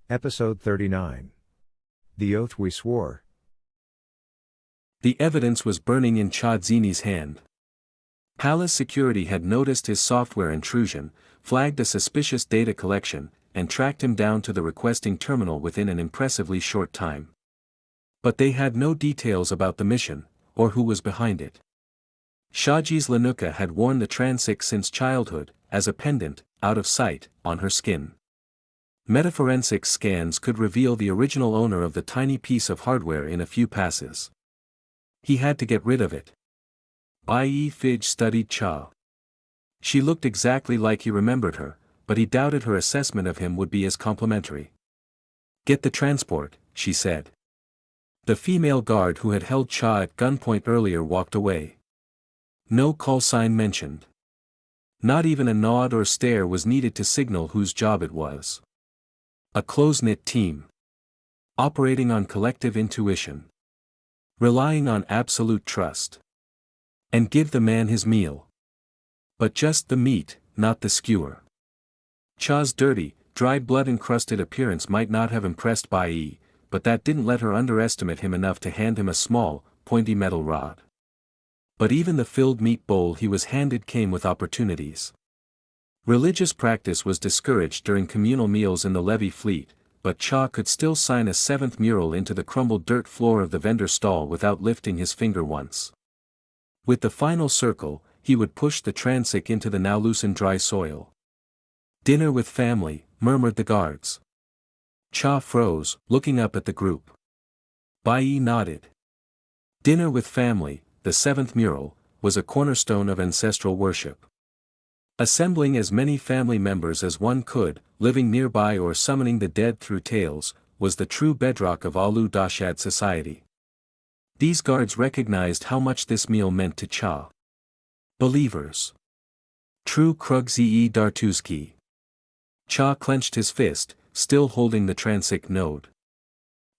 Episode 39. The Oath We Swore. The evidence was burning in Cha Dzeeny's hand. Palace security had noticed his software intrusion, flagged a suspicious data collection, and tracked him down to the requesting terminal within an impressively short time. But they had no details about the mission, or who was behind it. Shaji's Lanuka had worn the Transic since childhood, as a pendant, out of sight, on her skin. Metaforensics scans could reveal the original owner of the tiny piece of hardware in a few passes. He had to get rid of it. Bai Fij studied Cha. She looked exactly like he remembered her, but he doubted her assessment of him would be as complimentary. "Get the transport," she said. The female guard who had held Cha at gunpoint earlier walked away. No call sign mentioned. Not even a nod or stare was needed to signal whose job it was. A close-knit team. Operating on collective intuition. Relying on absolute trust. And give the man his meal. But just the meat, not the skewer. Cha's dirty, dry blood-encrusted appearance might not have impressed Bai, but that didn't let her underestimate him enough to hand him a small, pointy metal rod. But even the filled meat bowl he was handed came with opportunities. Religious practice was discouraged during communal meals in the levy fleet, but Cha could still sign a seventh mural into the crumbled dirt floor of the vendor stall without lifting his finger once. With the final circle, he would push the Transic into the now loosened dry soil. "Dinner with family," murmured the guards. Cha froze, looking up at the group. Bai nodded. Dinner with family, the seventh mural, was a cornerstone of ancestral worship. Assembling as many family members as one could, living nearby or summoning the dead through tales, was the true bedrock of Alu Dashad society. These guards recognized how much this meal meant to Cha. Believers. True Krug-Ze Dartuzki. Cha clenched his fist, still holding the Transic node.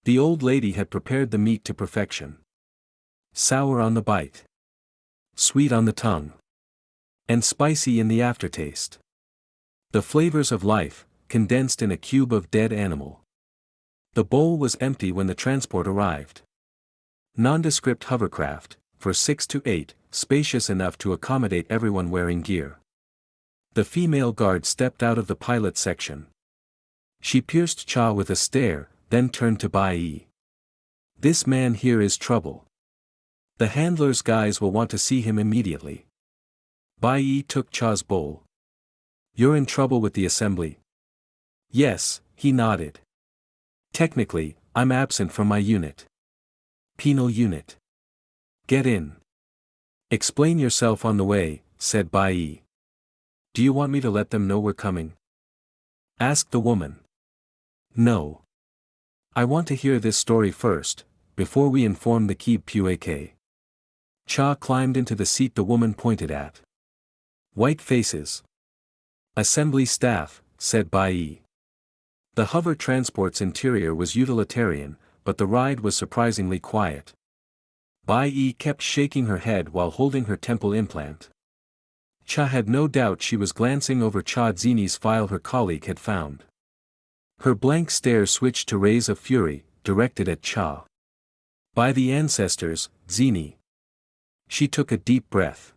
The old lady had prepared the meat to perfection. Sour on the bite. Sweet on the tongue. And spicy in the aftertaste. The flavors of life, condensed in a cube of dead animal. The bowl was empty when the transport arrived. Nondescript hovercraft, for 6 to 8, spacious enough to accommodate everyone wearing gear. The female guard stepped out of the pilot section. She pierced Cha with a stare, then turned to Bai. "This man here is trouble. The handler's guys will want to see him immediately." Bai took Cha's bowl. "You're in trouble with the assembly?" "Yes," he nodded. "Technically, I'm absent from my unit." "Penal unit." "Get in." "Explain yourself on the way," said Bai. "Do you want me to let them know we're coming?" asked the woman. "No. I want to hear this story first, before we inform the Keeb Puak." Cha climbed into the seat the woman pointed at. "White faces. Assembly staff," said Bai. The hover transport's interior was utilitarian, but the ride was surprisingly quiet. Bai kept shaking her head while holding her temple implant. Cha had no doubt she was glancing over Cha Dzeeny's file her colleague had found. Her blank stare switched to rays of fury, directed at Cha. "By the ancestors, Dzeeny." She took a deep breath.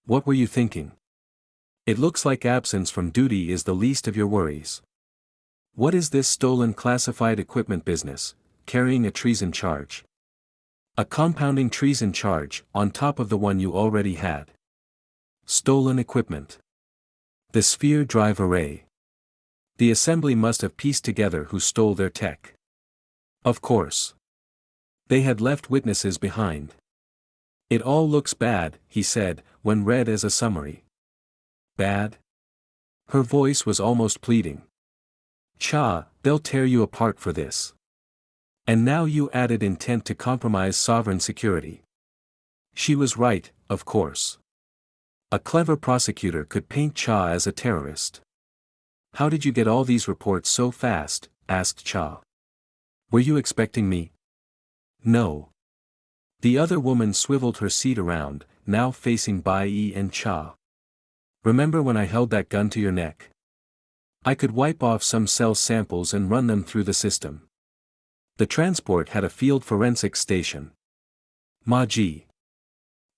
"What were you thinking? It looks like absence from duty is the least of your worries. What is this stolen classified equipment business, carrying a treason charge? A compounding treason charge, on top of the one you already had. Stolen equipment. The sphere drive array. The assembly must have pieced together who stole their tech. Of course. They had left witnesses behind. It all looks bad," he said, when read as a summary. "Bad?" Her voice was almost pleading. "Cha, they'll tear you apart for this. And now you added intent to compromise sovereign security." She was right, of course. A clever prosecutor could paint Cha as a terrorist. "How did you get all these reports so fast?" asked Cha. "Were you expecting me?" "No." The other woman swiveled her seat around, now facing Bai and Cha. "Remember when I held that gun to your neck?" I could wipe off some cell samples and run them through the system. The transport had a field forensics station. MAGI.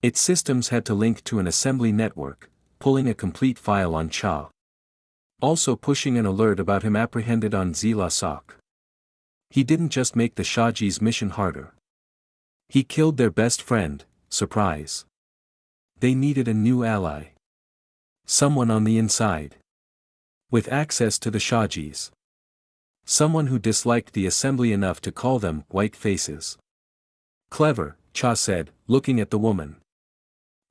Its systems had to link to an assembly network, pulling a complete file on Cha. Also pushing an alert about him apprehended on Zila Sok. He didn't just make the Shaji's mission harder. He killed their best friend, surprise. They needed a new ally. Someone on the inside. With access to the Shajis. Someone who disliked the assembly enough to call them white faces. Clever, Cha said, looking at the woman.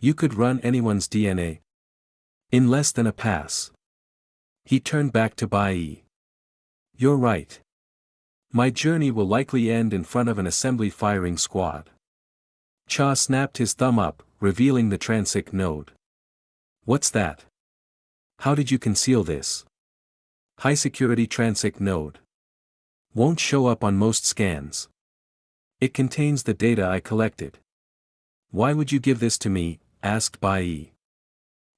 You could run anyone's DNA. In less than a pass. He turned back to Bai. You're right. My journey will likely end in front of an assembly firing squad. Cha snapped his thumb up, revealing the transic node. What's that? How did you conceal this? High security transic node. Won't show up on most scans. It contains the data I collected. Why would you give this to me? Asked Bai.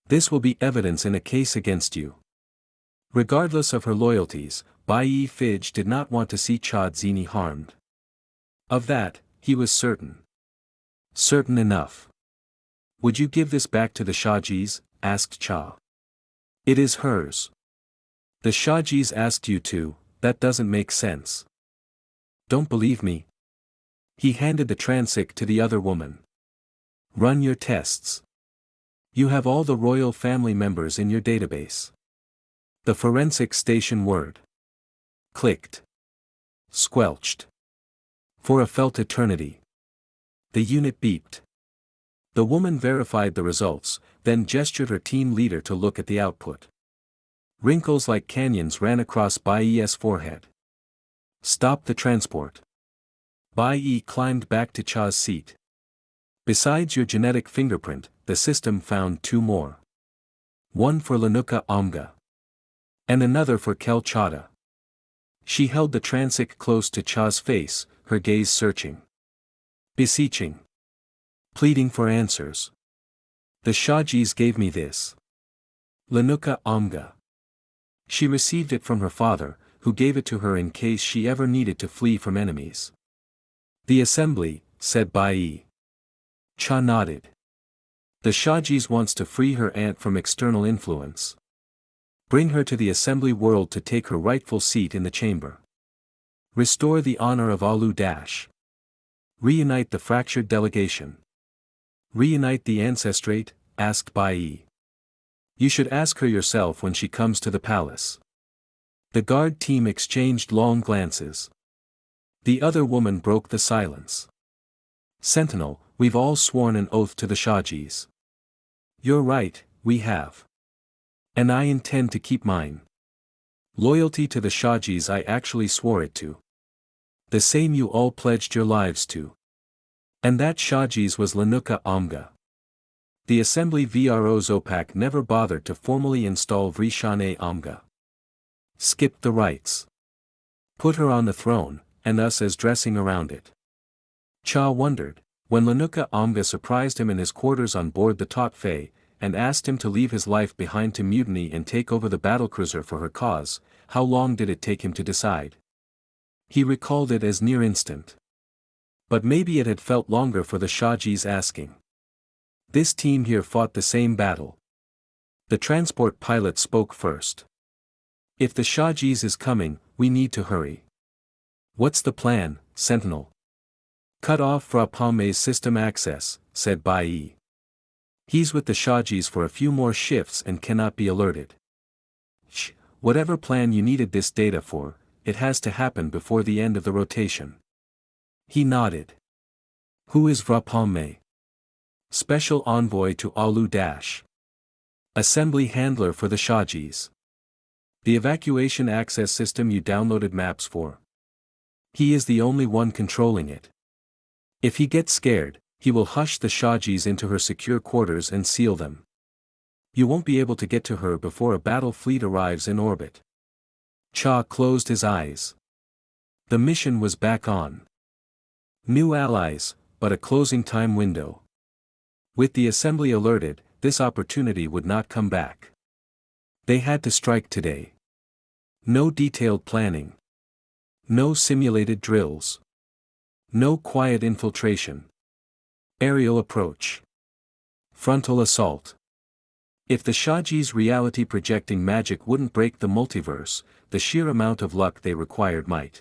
This will be evidence in a case against you. Regardless of her loyalties, Bai Fij did not want to see Cha Dzeeny harmed. Of that, he was certain. Certain enough. Would you give this back to the Shajis? Asked Cha. It is hers. The Shajis asked you to, that doesn't make sense. Don't believe me? He handed the transic to the other woman. Run your tests. You have all the royal family members in your database. The forensic station word. Clicked. Squelched. For a felt eternity. The unit beeped. The woman verified the results, then gestured her team leader to look at the output. Wrinkles like canyons ran across Bai's forehead. Stop the transport. Bai climbed back to Cha's seat. Besides your genetic fingerprint, the system found 2 more. One for Lenuka Amga. And another for Kel Chada. She held the transic close to Cha's face, her gaze searching. Beseeching. Pleading for answers. The Shajis gave me this. Lenuka Amga. She received it from her father, who gave it to her in case she ever needed to flee from enemies. The assembly, said Bai. Cha nodded. The Shajis wants to free her aunt from external influence. Bring her to the assembly world to take her rightful seat in the chamber. Restore the honor of Alu Dash. Reunite the fractured delegation. Reunite the ancestrate? Asked Bai. You should ask her yourself when she comes to the palace. The guard team exchanged long glances. The other woman broke the silence. Sentinel, we've all sworn an oath to the Shajis. You're right, we have. And I intend to keep mine. Loyalty to the Shajis I actually swore it to. The same you all pledged your lives to. And that Shajis was Lenuka Amga. The assembly VRO Zopak never bothered to formally install Vrishane Amga. Skipped the rites. Put her on the throne, and us as dressing around it. Cha wondered, when Lenuka Amga surprised him in his quarters on board the Tot Fei, and asked him to leave his life behind to mutiny and take over the battlecruiser for her cause, how long did it take him to decide? He recalled it as near instant. But maybe it had felt longer for the Shajis asking. This team here fought the same battle. The transport pilot spoke first. If the Shajis is coming, we need to hurry. What's the plan, Sentinel? Cut off Frapame's system access, said Bai. He's with the Shajis for a few more shifts and cannot be alerted. Shh, whatever plan you needed this data for, it has to happen before the end of the rotation. He nodded. Who is Frapame? Special envoy to Alu Dash. Assembly handler for the Shajis. The evacuation access system you downloaded maps for. He is the only one controlling it. If he gets scared, he will hush the Shajis into her secure quarters and seal them. You won't be able to get to her before a battle fleet arrives in orbit. Cha closed his eyes. The mission was back on. New allies, but a closing time window. With the assembly alerted, this opportunity would not come back. They had to strike today. No detailed planning. No simulated drills. No quiet infiltration. Aerial approach. Frontal assault. If the Shaji's reality projecting magic wouldn't break the multiverse, the sheer amount of luck they required might.